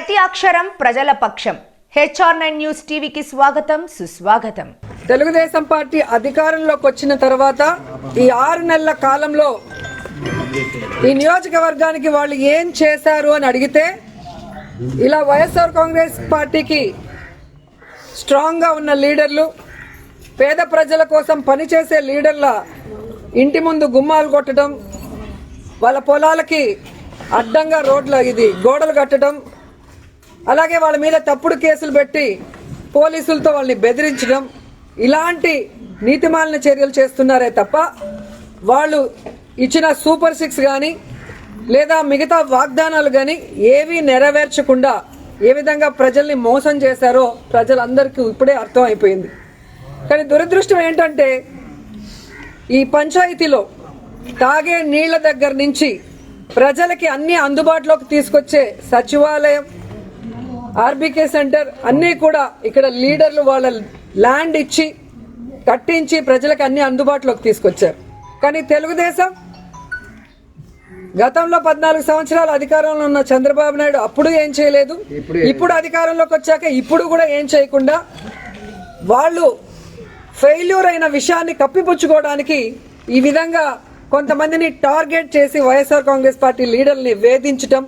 ప్రతి అక్షరం ప్రజల పక్షం. HR9 న్యూస్ టీవీకి స్వాగతం, సుస్వాగతం. తెలుగుదేశం పార్టీ అధికారంలోకి వచ్చిన తర్వాత ఈ 6 నెలల కాలంలో ఈ నియోజకవర్గానికి వాళ్ళు ఏం చేశారు అని అడిగితే ఇలా వైఎస్ఆర్ కాంగ్రెస్ పార్టీకి స్ట్రాంగ్గా ఉన్న లీడర్లు, పేద ప్రజల కోసం పనిచేసే లీడర్ల ఇంటి ముందు గుమ్మాలు కొట్టడం, వాళ్ళ పొలాలకి అడ్డంగా గోడలు కట్టడం, అలాగే వాళ్ళ మీద తప్పుడు కేసులు పెట్టి పోలీసులతో వాళ్ళని బెదిరించడం, ఇలాంటి నీతిమాలిన చర్యలు చేస్తున్నారే తప్ప వాళ్ళు ఇచ్చిన సూపర్ 6 కానీ లేదా మిగతా వాగ్దానాలు కానీ ఏవీ నెరవేర్చకుండా ఏ విధంగా ప్రజల్ని మోసం చేశారో ప్రజలందరికీ ఇప్పుడే అర్థం అయిపోయింది. కానీ దురదృష్టం ఏంటంటే ఈ పంచాయతీలో తాగే నీళ్ల దగ్గర నుంచి ప్రజలకి అన్ని అందుబాటులోకి తీసుకొచ్చే సచివాలయం, ఆర్బీకే సెంటర్ అన్నీ కూడా ఇక్కడ లీడర్లు వాళ్ళ ల్యాండ్ ఇచ్చి కట్టించి ప్రజలకు అన్ని అందుబాటులోకి తీసుకొచ్చారు. కానీ తెలుగుదేశం గతంలో 14 సంవత్సరాలు అధికారంలో ఉన్న చంద్రబాబు నాయుడు అప్పుడు ఏం చేయలేదు, ఇప్పుడు అధికారంలోకి వచ్చాక ఇప్పుడు కూడా ఏం చేయకుండా వాళ్ళు ఫెయిల్యూర్ అయిన విషయాన్ని కప్పిపుచ్చుకోవడానికి ఈ విధంగా కొంతమందిని టార్గెట్ చేసి వైఎస్ఆర్ కాంగ్రెస్ పార్టీ లీడర్ని వేధించటం,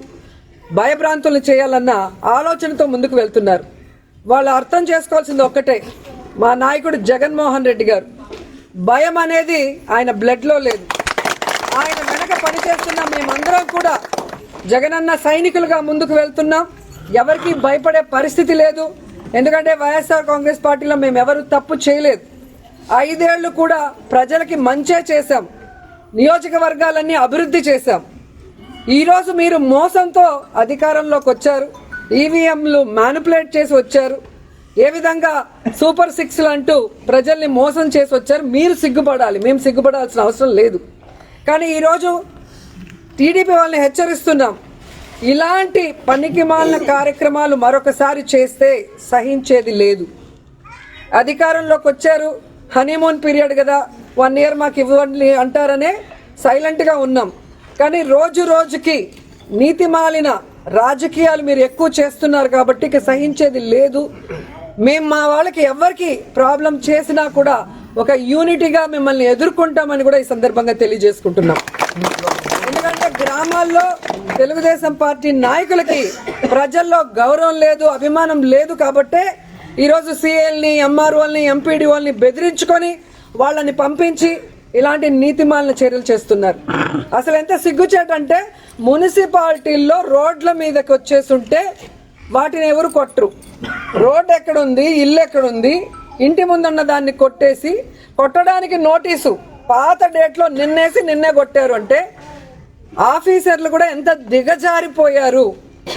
భయభ్రాంతులను చేయాలన్న ఆలోచనతో ముందుకు వెళ్తున్నారు. వాళ్ళు అర్థం చేసుకోవాల్సింది ఒక్కటే, మా నాయకుడు జగన్మోహన్ రెడ్డి గారు భయం అనేది ఆయన బ్లడ్లో లేదు. ఆయన వెనక పనిచేస్తున్న మేమందరం కూడా జగనన్న సైనికులుగా ముందుకు వెళ్తున్నాం. ఎవరికి భయపడే పరిస్థితి లేదు. ఎందుకంటే వైఎస్ఆర్ కాంగ్రెస్ పార్టీలో మేము ఎవరు తప్పు చేయలేదు. 5 ఏళ్లు కూడా ప్రజలకి మంచే చేశాం, నియోజకవర్గాలన్నీ అభివృద్ధి చేశాం. ఈరోజు మీరు మోసంతో అధికారంలోకి వచ్చారు, ఈవీఎంలు మ్యానిపులేట్ చేసి వచ్చారు, ఏ విధంగా సూపర్ 6లు అంటూ ప్రజల్ని మోసం చేసి వచ్చారు. మీరు సిగ్గుపడాలి, మేము సిగ్గుపడాల్సిన అవసరం లేదు. కానీ ఈరోజు టీడీపీ వాళ్ళని హెచ్చరిస్తున్నాం, ఇలాంటి పనికిమాలిన కార్యక్రమాలు మరొకసారి చేస్తే సహించేది లేదు. అధికారంలోకి వచ్చారు, హనీమూన్ పీరియడ్ కదా, 1 ఇయర్ మాకు ఇవ్వండి అంటారనే సైలెంట్గా ఉన్నాం. కానీ రోజు రోజుకి నీతిమాలిన రాజకీయాలు మీరు ఎక్కువ చేస్తున్నారు కాబట్టి ఇక సహించేది లేదు. మేము మా వాళ్ళకి ఎవరికి ప్రాబ్లం చేసినా కూడా ఒక యూనిటీగా మిమ్మల్ని ఎదుర్కొంటామని కూడా ఈ సందర్భంగా తెలియజేసుకుంటున్నాం. ఎందుకంటే గ్రామాల్లో తెలుగుదేశం పార్టీ నాయకులకి ప్రజల్లో గౌరవం లేదు, అభిమానం లేదు కాబట్టే ఈరోజు సీఎల్ని, ఎంఆర్ఓల్ని, ఎంపీడీఓల్ని బెదిరించుకొని వాళ్ళని పంపించి ఇలాంటి నీతిమాలిన చర్యలు చేస్తున్నారు. అసలు ఎంత సిగ్గుచేటంటే మున్సిపాలిటీల్లో రోడ్ల మీదకి వచ్చేస్తుంటే వాటిని ఎవరు కొట్టరు. రోడ్ ఎక్కడుంది, ఇల్లు ఎక్కడుంది, ఇంటి ముందున్న దాన్ని కొట్టడానికి నోటీసు పాత డేట్లో నిన్నే కొట్టారు అంటే ఆఫీసర్లు కూడా ఎంత దిగజారిపోయారు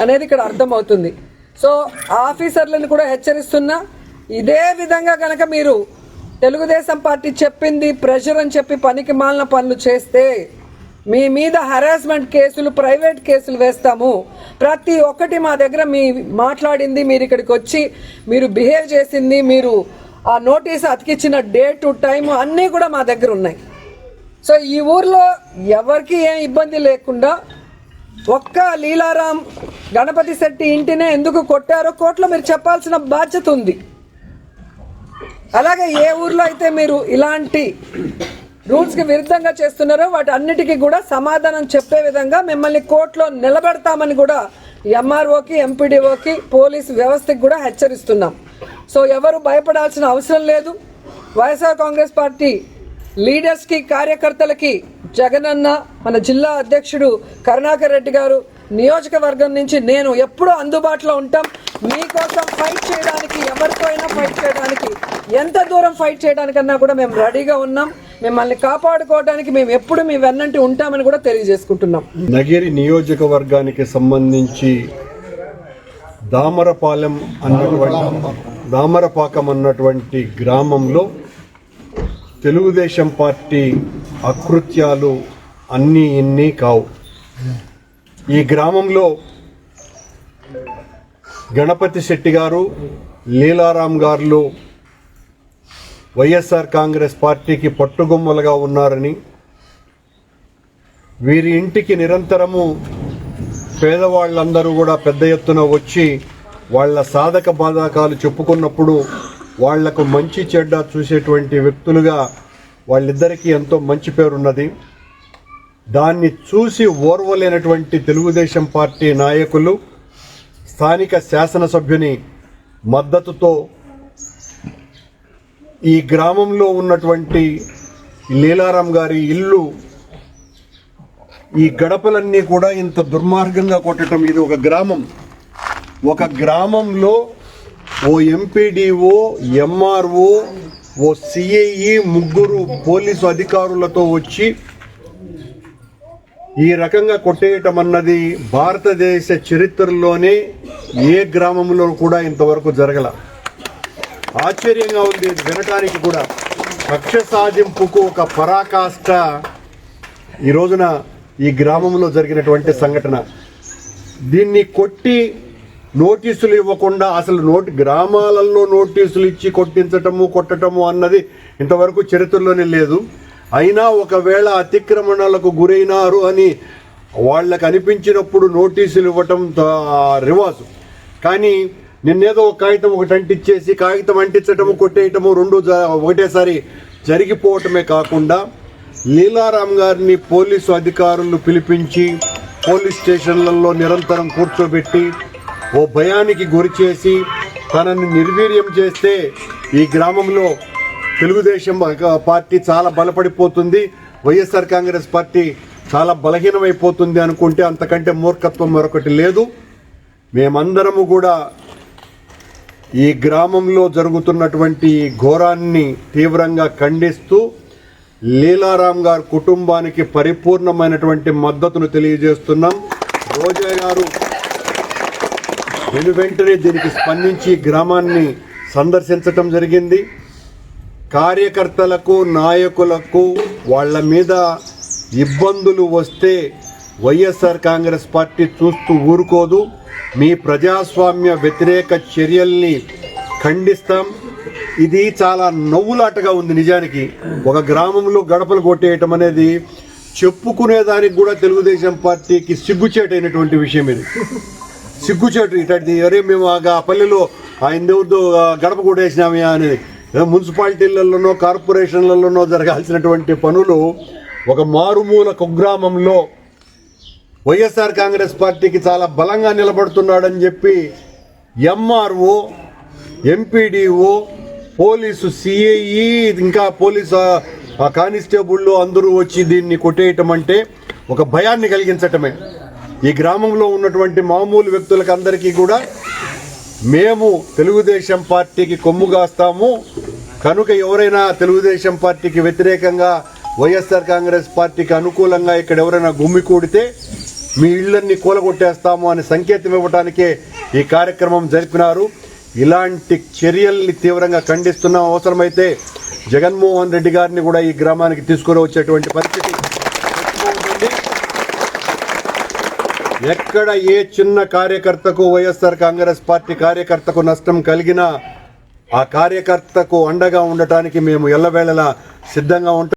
అనేది ఇక్కడ అర్థమవుతుంది. సో ఆఫీసర్లను కూడా హెచ్చరిస్తున్నా, ఇదే విధంగా కనుక మీరు తెలుగుదేశం పార్టీ చెప్పింది ప్రెషర్ అని చెప్పి పనికి మాలిన పనులు చేస్తే మీ మీద హరాస్మెంట్ కేసులు, ప్రైవేట్ కేసులు వేస్తాము. ప్రతి ఒక్కటి మా దగ్గర మీ మాట్లాడింది, మీరు ఇక్కడికి వచ్చి మీరు బిహేవ్ చేసింది, మీరు ఆ నోటీస్ అతికిచ్చిన డేటు, టైము అన్నీ కూడా మా దగ్గర ఉన్నాయి. సో ఈ ఊర్లో ఎవరికి ఏం ఇబ్బంది లేకుండా ఒక్క లీలారాం గణపతి శెట్టి ఇంటినే ఎందుకు కొట్టారో కోర్టులో మీరు చెప్పాల్సిన బాధ్యత ఉంది. అలాగే ఏ ఊర్లో అయితే మీరు ఇలాంటి రూల్స్కి విరుద్ధంగా చేస్తున్నారో వాటి అన్నిటికీ కూడా సమాధానం చెప్పే విధంగా మిమ్మల్ని కోర్టులో నిలబెడతామని కూడా ఎంఆర్ఓకి, ఎంపీడీఓకి, పోలీసు వ్యవస్థకి కూడా హెచ్చరిస్తున్నాం. సో ఎవరు భయపడాల్సిన అవసరం లేదు. వైఎస్ఆర్ కాంగ్రెస్ పార్టీ లీడర్స్కి, కార్యకర్తలకి జగనన్న, మన జిల్లా అధ్యక్షుడు కరుణాకర్ రెడ్డి గారు, నియోజకవర్గం నుంచి నేను ఎప్పుడూ అందుబాటులో ఉంటాం. మీకోసం ఫైట్ చేయడానికి, ఎవరితో అయినా ఫైట్ చేయడానికి, ఎంత దూరం ఫైట్ చేయడానికన్నా కూడా మేము రెడీగా ఉన్నాం. మిమ్మల్ని కాపాడుకోవడానికి మేము ఎప్పుడు మీ వెన్నంటి ఉంటామని కూడా తెలియజేసుకుంటున్నాం. నగిరి నియోజకవర్గానికి సంబంధించి దామరపాకం అన్నటువంటి గ్రామంలో తెలుగుదేశం పార్టీ అకృత్యాలు అన్నీ ఇన్ని కావు. ఈ గ్రామంలో గణపతి శెట్టి గారు, లీలారాం గారు వైఎస్ఆర్ కాంగ్రెస్ పార్టీకి పట్టుగొమ్మలుగా ఉన్నారని, వీరి ఇంటికి నిరంతరము పేదవాళ్ళందరూ కూడా పెద్ద ఎత్తున వచ్చి వాళ్ళ సాధక బాధకాలు చెప్పుకున్నప్పుడు వాళ్లకు మంచి చెడ్డ చూసేటువంటి వ్యక్తులుగా వాళ్ళిద్దరికీ ఎంతో మంచి పేరున్నది. దాన్ని చూసి ఓర్వలేనటువంటి తెలుగుదేశం పార్టీ నాయకులు స్థానిక శాసనసభ్యుని మద్దతుతో ఈ గ్రామంలో ఉన్నటువంటి లీలారాం గారి ఇల్లు, ఈ గడపలన్నీ కూడా ఇంత దుర్మార్గంగా కొట్టడం. ఇది ఒక గ్రామంలో ఓ ఎంపీడీఓ, ఎంఆర్ఓ, ఓ సిఐఈ, ముగ్గురు పోలీసు అధికారులతో వచ్చి ఈ రకంగా కొట్టేయటం అన్నది భారతదేశ చరిత్రలోనే ఏ గ్రామంలో కూడా ఇంతవరకు జరగల. ఆశ్చర్యంగా ఉంది ఇది వినటానికి కూడా. కక్ష సాధింపుకు ఒక పరాకాష్ట ఈ రోజున ఈ గ్రామంలో జరిగినటువంటి సంఘటన. దీన్ని కొట్టి నోటీసులు ఇవ్వకుండా అసలు గ్రామాలలో నోటీసులు ఇచ్చి కొట్టటము అన్నది ఇంతవరకు చరిత్రలోనే లేదు. అయినా ఒకవేళ అతిక్రమణలకు గురైనారు అని వాళ్ళకు అనిపించినప్పుడు నోటీసులు ఇవ్వటం రివాజు. కానీ నిన్నేదో ఒక కాగితం ఒకటి అంటించేసి కాగితం అంటించటము కొట్టేయటము రెండు ఒకటేసారి జరిగిపోవటమే కాకుండా లీలారాం గారిని పోలీసు అధికారులు పిలిపించి పోలీస్ స్టేషన్లలో నిరంతరం కూర్చోబెట్టి ఓ భయానికి గురి చేసి తనని నిర్వీర్యం చేస్తే ఈ గ్రామంలో తెలుగుదేశం పార్టీ చాలా బలపడిపోతుంది, వైఎస్ఆర్ కాంగ్రెస్ పార్టీ చాలా బలహీనమైపోతుంది అనుకుంటే అంతకంటే మూర్ఖత్వం మరొకటి లేదు. మేమందరము కూడా ఈ గ్రామంలో జరుగుతున్నటువంటి ఈ ఘోరాన్ని తీవ్రంగా ఖండిస్తూ లీలారాం గారి కుటుంబానికి పరిపూర్ణమైనటువంటి మద్దతును తెలియజేస్తున్నాం. రోజా గారు వెంటనే దీనికి స్పందించి గ్రామాన్ని సందర్శించటం జరిగింది. కార్యకర్తలకు, నాయకులకు వాళ్ళ మీద ఇబ్బందులు వస్తే వైఎస్ఆర్ కాంగ్రెస్ పార్టీ చూస్తూ ఊరుకోదు. మీ ప్రజాస్వామ్య వ్యతిరేక చర్యల్ని ఖండిస్తాం. ఇది చాలా నవ్వులాటగా ఉంది. నిజానికి ఒక గ్రామంలో గడపలు కొట్టేయటం అనేది చెప్పుకునేదానికి కూడా తెలుగుదేశం పార్టీకి సిగ్గుచేటైనటువంటి విషయం. ఇది సిగ్గుచేటు. ఇటది అరే మేము ఆ పల్లెలో ఆయన దేవుడితో గడప కొట్టేసినామే అనేది. మున్సిపాలిటీలలోనో కార్పొరేషన్లలోనో జరగాల్సినటువంటి పనులు ఒక మారుమూల కుగ్రామంలో వైఎస్ఆర్ కాంగ్రెస్ పార్టీకి చాలా బలంగా నిలబడుతున్నాడని చెప్పి ఎంఆర్ఓ, ఎంపీడీఓ, పోలీసు సిఐఈ, ఇంకా పోలీసు కానిస్టేబుళ్ళు అందరూ వచ్చి దీన్ని కొట్టేయటం అంటే ఒక భయాన్ని కలిగించటమే. ఈ గ్రామంలో ఉన్నటువంటి మామూలు వ్యక్తులకు అందరికీ కూడా మేము తెలుగుదేశం పార్టీకి కొమ్ముగాస్తాము కనుక ఎవరైనా తెలుగుదేశం పార్టీకి వ్యతిరేకంగా వైఎస్ఆర్ కాంగ్రెస్ పార్టీకి అనుకూలంగా ఇక్కడ ఎవరైనా గుమ్మికూడితే మీ ఇళ్లన్నీ కూలగొట్టేస్తాము అని సంకేతం ఇవ్వడానికే ఈ కార్యక్రమం జరిపినారు. ఇలాంటి చర్యల్ని తీవ్రంగా ఖండిస్తున్నాం. అవసరమైతే జగన్మోహన్ రెడ్డి గారిని కూడా ఈ గ్రామానికి తీసుకుని వచ్చేటువంటి పరిస్థితి ఉంటుంది. ఎక్కడ ఏ చిన్న కార్యకర్తకు, వైఎస్ఆర్ కాంగ్రెస్ పార్టీ కార్యకర్తకు నష్టం కలిగినా ఆ కార్యకర్తకు అండగా ఉండటానికి మేము ఎల్లవేళలా సిద్ధంగా ఉంటాం.